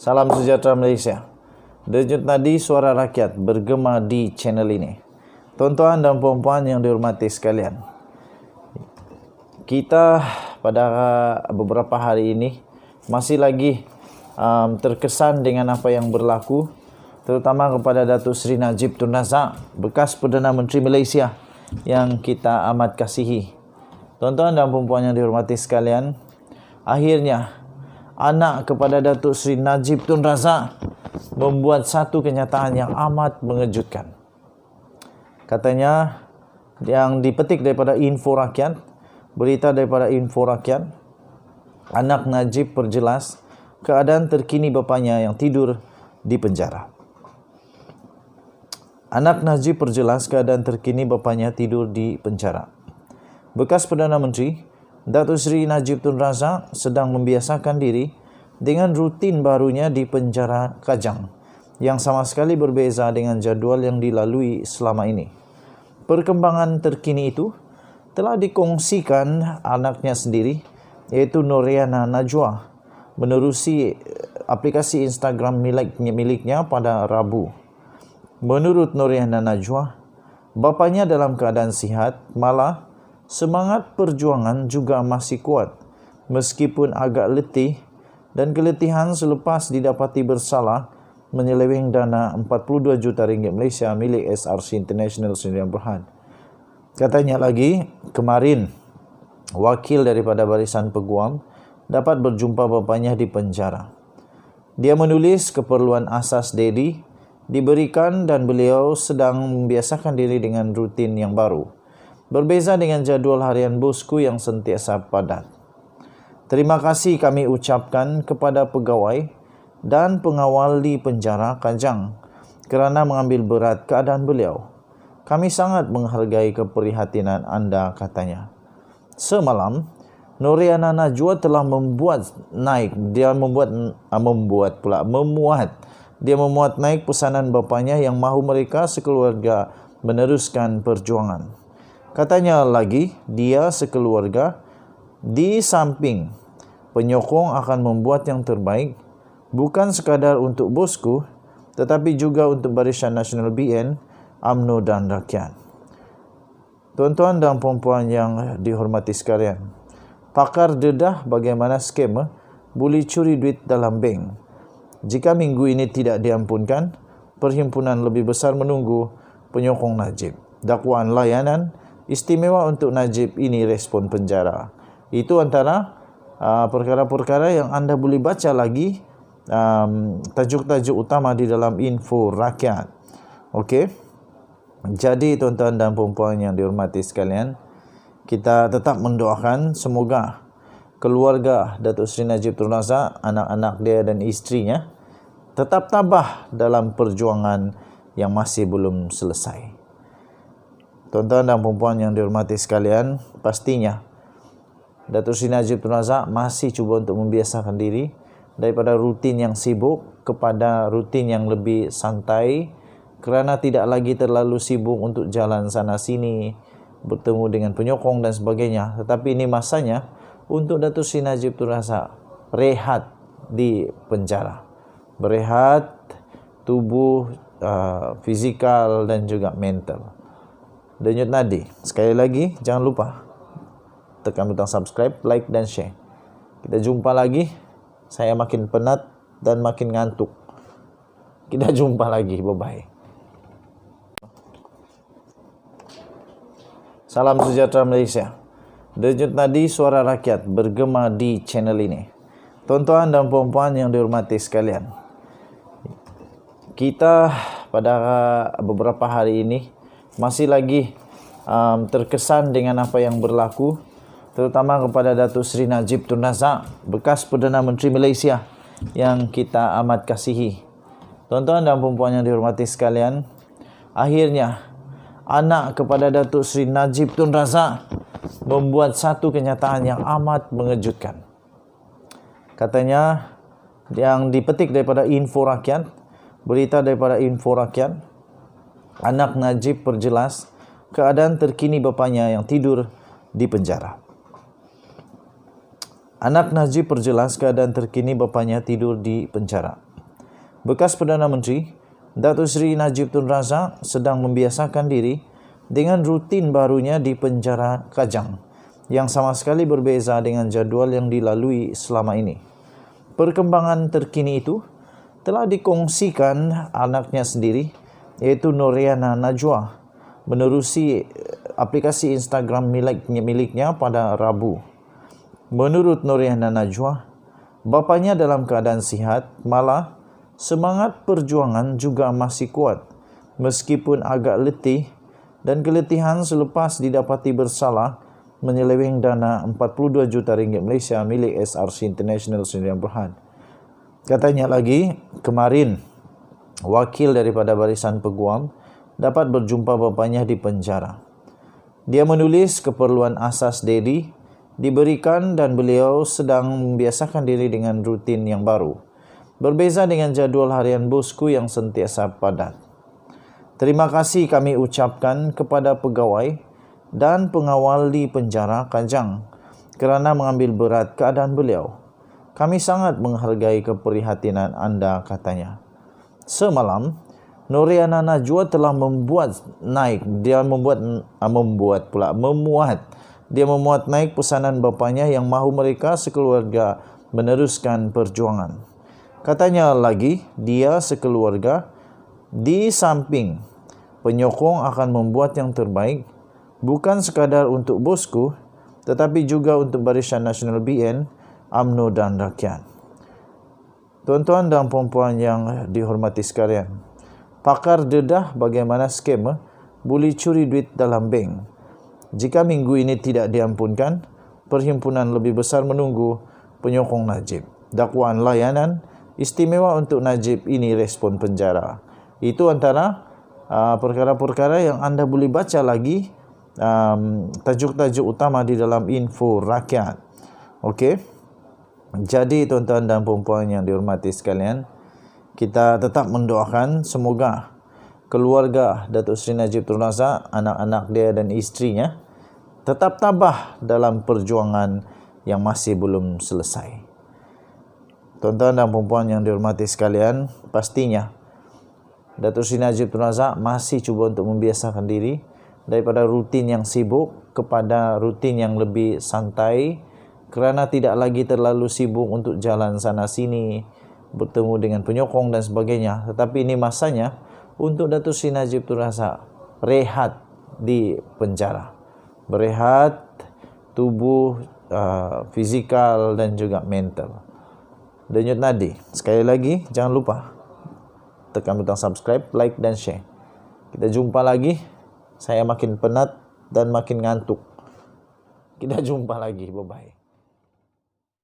Salam sejahtera Malaysia. Denyut nadi suara rakyat bergema di channel ini. Tuan-tuan dan puan-puan yang dihormati sekalian, kita pada beberapa hari ini masih lagi terkesan dengan apa yang berlaku, terutama kepada Datuk Seri Najib Tun Razak, bekas Perdana Menteri Malaysia yang kita amat kasihi. Tuan-tuan dan puan-puan yang dihormati sekalian, akhirnya anak kepada Datuk Seri Najib Tun Razak membuat satu kenyataan yang amat mengejutkan. Katanya, yang dipetik daripada Info Rakyat, berita daripada Info Rakyat, anak Najib perjelas keadaan terkini bapanya yang tidur di penjara. Anak Najib perjelas keadaan terkini bapanya tidur di penjara. Bekas Perdana Menteri Datuk Seri Najib Tun Razak sedang membiasakan diri dengan rutin barunya di penjara Kajang yang sama sekali berbeza dengan jadual yang dilalui selama ini. Perkembangan terkini itu telah dikongsikan anaknya sendiri, iaitu Noriana Najwa, menerusi aplikasi Instagram miliknya pada Rabu. Menurut Noriana Najwa, bapanya dalam keadaan sihat, malah semangat perjuangan juga masih kuat meskipun agak letih, dan keletihan selepas didapati bersalah menyeleweng dana 42 juta ringgit Malaysia milik SRC International Sdn Bhd. Katanya lagi, kemarin wakil daripada Barisan Peguam dapat berjumpa bapanya di penjara. Dia menulis keperluan asas Dedi diberikan dan beliau sedang membiasakan diri dengan rutin yang baru, berbeza dengan jadual harian bosku yang sentiasa padat. Terima kasih kami ucapkan kepada pegawai dan pengawal di penjara Kajang kerana mengambil berat keadaan beliau. Kami sangat menghargai keprihatinan anda, katanya. Semalam, Noriana Najwa telah memuat naik pesanan bapanya yang mahu mereka sekeluarga meneruskan perjuangan. Katanya lagi, dia sekeluarga di samping penyokong akan membuat yang terbaik, bukan sekadar untuk bosku, tetapi juga untuk Barisan Nasional BN, UMNO dan rakyat. Tuan-tuan dan puan-puan yang dihormati sekalian, pakar dedah bagaimana skema boleh curi duit dalam bank. Jika minggu ini tidak diampunkan, perhimpunan lebih besar menunggu penyokong Najib. Dakwaan layanan istimewa untuk Najib ini respon penjara. Itu antara perkara-perkara yang anda boleh baca lagi, tajuk-tajuk utama di dalam Info Rakyat. Okey. Jadi tuan-tuan dan puan-puan yang dihormati sekalian, kita tetap mendoakan semoga keluarga Datuk Seri Najib Tun Razak, anak-anak dia dan isterinya tetap tabah dalam perjuangan yang masih belum selesai. Tuan-tuan dan puan-puan yang dihormati sekalian, pastinya Datuk Seri Najib Tun Razak masih cuba untuk membiasakan diri daripada rutin yang sibuk kepada rutin yang lebih santai, kerana tidak lagi terlalu sibuk untuk jalan sana sini, bertemu dengan penyokong dan sebagainya. Tetapi ini masanya untuk Datuk Seri Najib Tun Razak rehat di penjara, berehat tubuh, fizikal dan juga mental. Denyut nadi. Sekali lagi, jangan lupa tekan butang subscribe, like dan share. Kita jumpa lagi. Saya makin penat dan makin ngantuk. Kita jumpa lagi. Bye-bye. Salam sejahtera Malaysia. Denyut nadi suara rakyat bergema di channel ini. Tuan-tuan dan puan-puan yang dihormati sekalian, kita pada beberapa hari ini masih lagi terkesan dengan apa yang berlaku, terutama kepada Datuk Seri Najib Tun Razak, bekas Perdana Menteri Malaysia yang kita amat kasihi. Tuan-tuan dan puan-puan yang dihormati sekalian, akhirnya anak kepada Datuk Seri Najib Tun Razak membuat satu kenyataan yang amat mengejutkan. Katanya, yang dipetik daripada Info Rakyat, berita daripada Info Rakyat, anak Najib perjelas keadaan terkini bapanya yang tidur di penjara. Anak Najib perjelas keadaan terkini bapanya tidur di penjara. Bekas Perdana Menteri Datuk Seri Najib Tun Razak sedang membiasakan diri dengan rutin barunya di penjara Kajang yang sama sekali berbeza dengan jadual yang dilalui selama ini. Perkembangan terkini itu telah dikongsikan anaknya sendiri, iaitu Noriana Najwa, menerusi aplikasi Instagram miliknya pada Rabu. Menurut Noriana Najwa, bapanya dalam keadaan sihat, malah semangat perjuangan juga masih kuat meskipun agak letih dan keletihan selepas didapati bersalah menyeleweng dana 42 juta ringgit Malaysia milik SRC International Sdn Bhd. Katanya lagi, kemarin wakil daripada Barisan Peguam dapat berjumpa bapanya di penjara. Dia menulis keperluan asas Dedi diberikan dan beliau sedang membiasakan diri dengan rutin yang baru. Berbeza dengan jadual harian bosku yang sentiasa padat. Terima kasih kami ucapkan kepada pegawai dan pengawal di penjara Kajang kerana mengambil berat keadaan beliau. Kami sangat menghargai keprihatinan anda, katanya. Semalam, Noriana Najwa telah memuat naik pesanan bapanya yang mahu mereka sekeluarga meneruskan perjuangan. Katanya lagi, dia sekeluarga di samping penyokong akan membuat yang terbaik bukan sekadar untuk bosku tetapi juga untuk Barisan Nasional BN, UMNO dan rakyat. Tuan-tuan dan puan-puan yang dihormati sekalian, pakar dedah bagaimana skema boleh curi duit dalam bank. Jika minggu ini tidak diampunkan, perhimpunan lebih besar menunggu penyokong Najib. Dakwaan layanan istimewa untuk Najib ini respon penjara. Itu antara perkara-perkara yang anda boleh baca lagi, tajuk-tajuk utama di dalam info rakyat. Okey. Jadi tuan-tuan dan puan-puan yang dihormati sekalian, kita tetap mendoakan semoga keluarga Datuk Seri Najib Tun Razak, anak-anak dia dan isterinya tetap tabah dalam perjuangan yang masih belum selesai. Tuan-tuan dan puan-puan yang dihormati sekalian, pastinya Datuk Seri Najib Tun Razak masih cuba untuk membiasakan diri daripada rutin yang sibuk kepada rutin yang lebih santai kerana tidak lagi terlalu sibuk untuk jalan sana sini, bertemu dengan penyokong dan sebagainya. Tetapi ini masanya untuk Datuk Seri Najib Tun Razak rehat di penjara. Berehat tubuh, fizikal dan juga mental. Denyut nadi. Sekali lagi, jangan lupa tekan butang subscribe, like dan share. Kita jumpa lagi. Saya makin penat dan makin ngantuk. Kita jumpa lagi. Bye-bye.